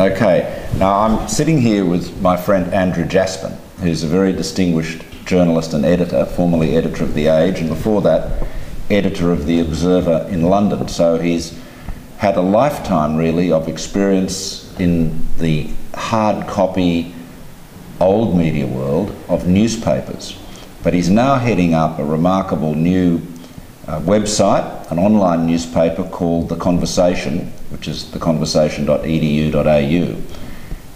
Okay, now I'm sitting here with my friend Andrew Jaspan, who's a very distinguished journalist and editor, formerly editor of The Age, and before that, editor of The Observer in London. So he's had a lifetime, really, of experience in the hard copy, old media world of newspapers. But he's now heading up a remarkable new website, an online newspaper called The Conversation, which is theconversation.edu.au.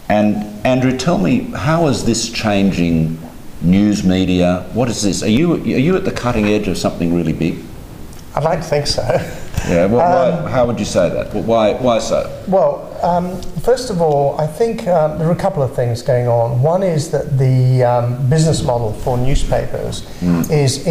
And Andrew, tell me, how is this changing news media? What is this? Are you at the cutting edge of something really big? I'd like to think so. Yeah, why, how would you say that? Why so? Well, first of all, I think there are a couple of things going on. One is that the business model for newspapers is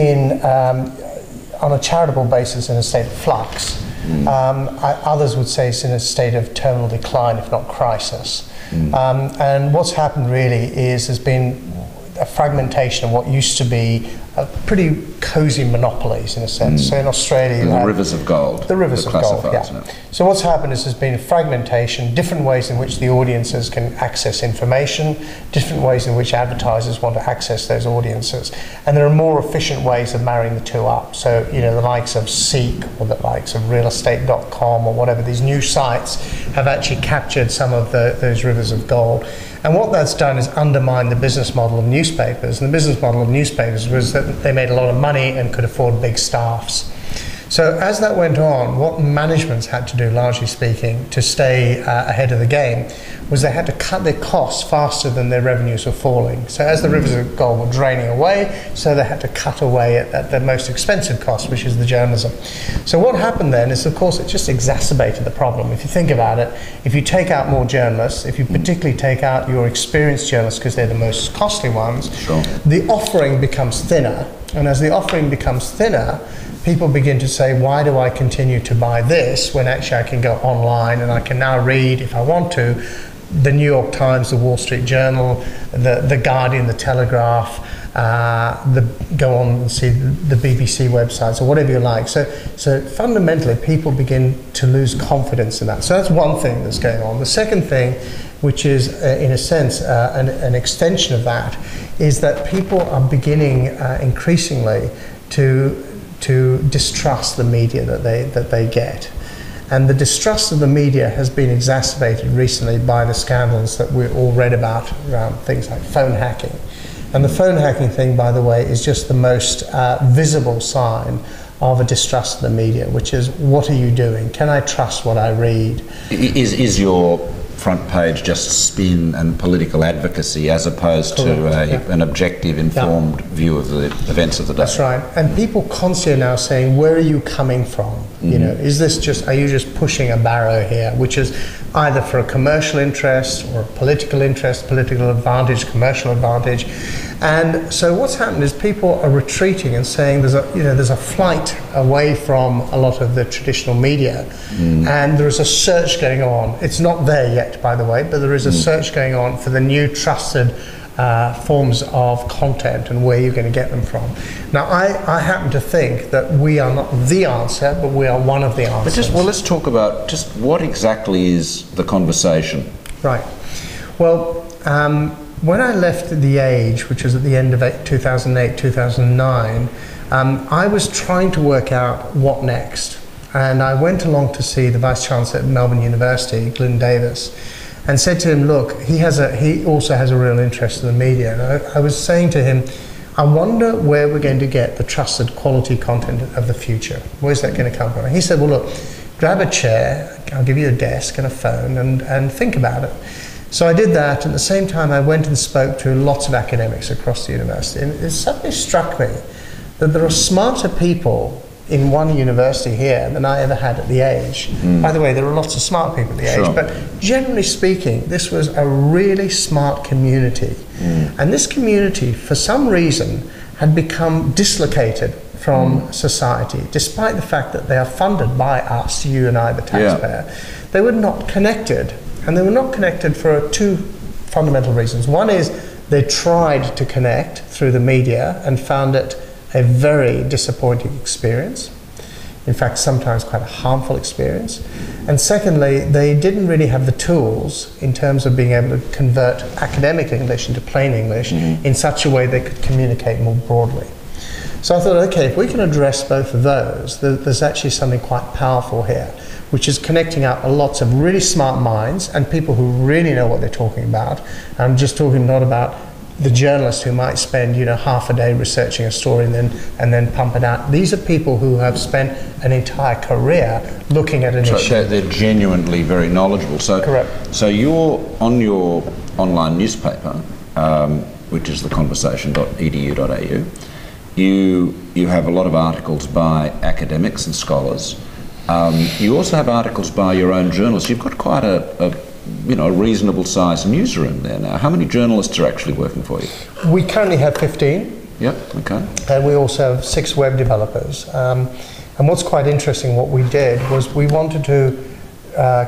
on a charitable basis in a state of flux. Others would say it's in a state of terminal decline, if not crisis. And what's happened really is there's been a fragmentation of what used to be pretty cosy monopolies in a sense. So in Australia, the rivers of gold. The rivers of gold, yeah. Now. So what's happened is there's been fragmentation, different ways in which the audiences can access information, different ways in which advertisers want to access those audiences. And there are more efficient ways of marrying the two up. So, you know, the likes of Seek or the likes of realestate.com or whatever, these new sites have actually captured some of those rivers of gold. And what that's done is undermine the business model of newspapers. And the business model of newspapers was that they made a lot of money and could afford big staffs. So as that went on, what managements had to do, largely speaking, to stay ahead of the game, was they had to cut their costs faster than their revenues were falling. So as the rivers of gold were draining away, so they had to cut away at the most expensive cost, which is the journalism. So what happened then is, of course, it just exacerbated the problem. If you think about it, if you take out more journalists, if you particularly take out your experienced journalists, because they're the most costly ones, the offering becomes thinner. And as the offering becomes thinner, people begin to say, why do I continue to buy this when actually I can go online and I can now read, if I want to, the New York Times, the Wall Street Journal, the Guardian, the Telegraph, go on and see the BBC websites or whatever you like. So fundamentally, people begin to lose confidence in that. So that's one thing that's going on. The second thing, which is in a sense an extension of that, is that people are beginning increasingly to distrust the media that they get. And the distrust of the media has been exacerbated recently by the scandals that we all read about around things like phone hacking. And the phone hacking thing, by the way, is just the most visible sign of a distrust of the media, which is, what are you doing? Can I trust what I read? Is your front page just spin and political advocacy as opposed to an objective, informed view of the events of the day? That's right. And people constantly are now saying, where are you coming from? You know, are you just pushing a barrow here, which is either for a commercial interest or a political interest, political advantage, commercial advantage. And so what's happened is people are retreating and saying there's a flight away from a lot of the traditional media, and there is a search going on. It's not there yet, by the way, but there is a search going on for the new trusted forms of content and where you're going to get them from. Now, I happen to think that we are not the answer, but we are one of the answers. But let's talk about just what exactly is The Conversation. Right. Well, when I left The Age, which was at the end of 2008, 2009, I was trying to work out what next. And I went along to see the Vice Chancellor at Melbourne University, Glyn Davis, and said to him, look, he also has a real interest in the media. And I was saying to him, I wonder where we're going to get the trusted quality content of the future. Where's that going to come from? And he said, well, look, grab a chair, I'll give you a desk and a phone and think about it. So I did that, and at the same time I went and spoke to lots of academics across the university, and it suddenly struck me that there are smarter people in one university here than I ever had at The Age. By the way, there are lots of smart people at The Age, but generally speaking, this was a really smart community. And this community, for some reason, had become dislocated from society, despite the fact that they are funded by us, you and I, the taxpayer. They were not connected. And they were not connected for two fundamental reasons. One is they tried to connect through the media and found it a very disappointing experience. In fact, sometimes quite a harmful experience. And secondly, they didn't really have the tools in terms of being able to convert academic English into plain English in such a way they could communicate more broadly. So I thought, okay, if we can address both of those, there's actually something quite powerful here, which is connecting up lots of really smart minds and people who really know what they're talking about. I'm just talking not about the journalist who might spend, you know, half a day researching a story and then pump it out. These are people who have spent an entire career looking at an issue. They're genuinely very knowledgeable. So, correct. So you're on your online newspaper, which is theconversation.edu.au. You have a lot of articles by academics and scholars. You also have articles by your own journalists. You've got quite a reasonable sized newsroom there now. How many journalists are actually working for you? We currently have 15. Yep, okay. And we also have 6 web developers. And what's quite interesting, what we did was we wanted to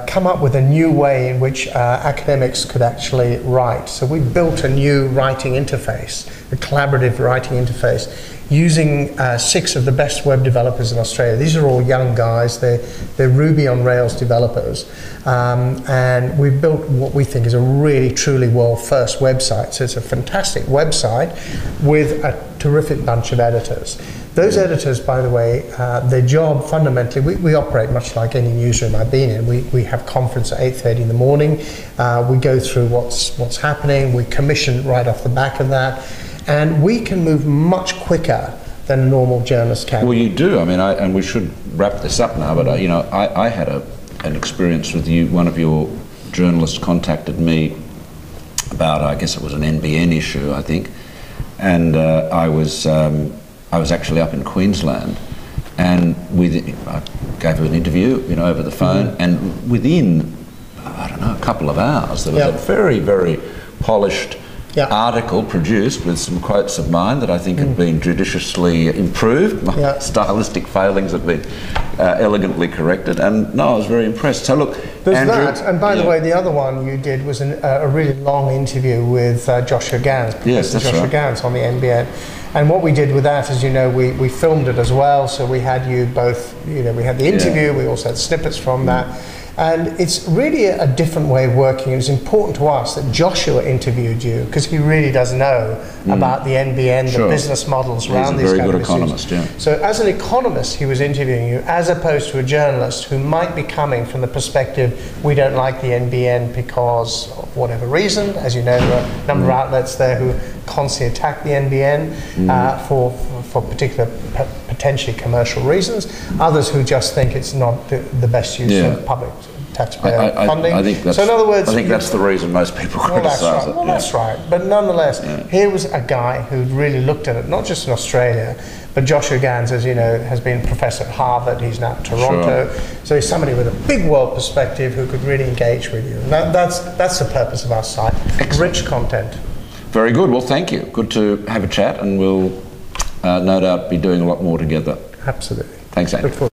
come up with a new way in which academics could actually write. So we built a new writing interface, a collaborative writing interface, using 6 of the best web developers in Australia. These are all young guys. They're Ruby on Rails developers. And we've built what we think is a really, truly world-first website. So it's a fantastic website with a terrific bunch of editors. Those editors, by the way, their job fundamentally, we operate much like any newsroom I've been in. We have conference at 8:30 in the morning. We go through what's happening. We commission right off the back of that. And we can move much quicker than a normal journalist can. Well, you do. I mean, and we should wrap this up now, but I had an experience with you. One of your journalists contacted me about, I guess it was an NBN issue, I think, and I was actually up in Queensland, and I gave her an interview, over the phone, and within, I don't know, a couple of hours, there was a very, very polished article produced with some quotes of mine that I think had been judiciously improved. My stylistic failings had been elegantly corrected, and no, I was very impressed. So look, there's Andrew, that, and by the way, the other one you did was a really long interview with Joshua Gans, Professor Joshua Gans on the NBN. And what we did with that is, we filmed it as well, so we had you both, we had the interview, we also had snippets from that. And it's really a different way of working. It's important to us that Joshua interviewed you because he really does know about the NBN, the business models around these kind of issues. He's a very good economist, So as an economist, he was interviewing you as opposed to a journalist who might be coming from the perspective, we don't like the NBN because of whatever reason. As you know, there are a number of outlets there who constantly attack the NBN for particular potentially commercial reasons. Others who just think it's not the best use of public taxpayer funding. I think that's, so in other words, that's the reason most people criticise it. Well, that's right. But nonetheless, here was a guy who really looked at it, not just in Australia, but Joshua Gans, as you know, has been a professor at Harvard. He's now at Toronto. So he's somebody with a big world perspective who could really engage with you. And that's the purpose of our site. Rich content. Very good. Well, thank you. Good to have a chat, and we'll no doubt be doing a lot more together. Absolutely. Thanks, Andrew.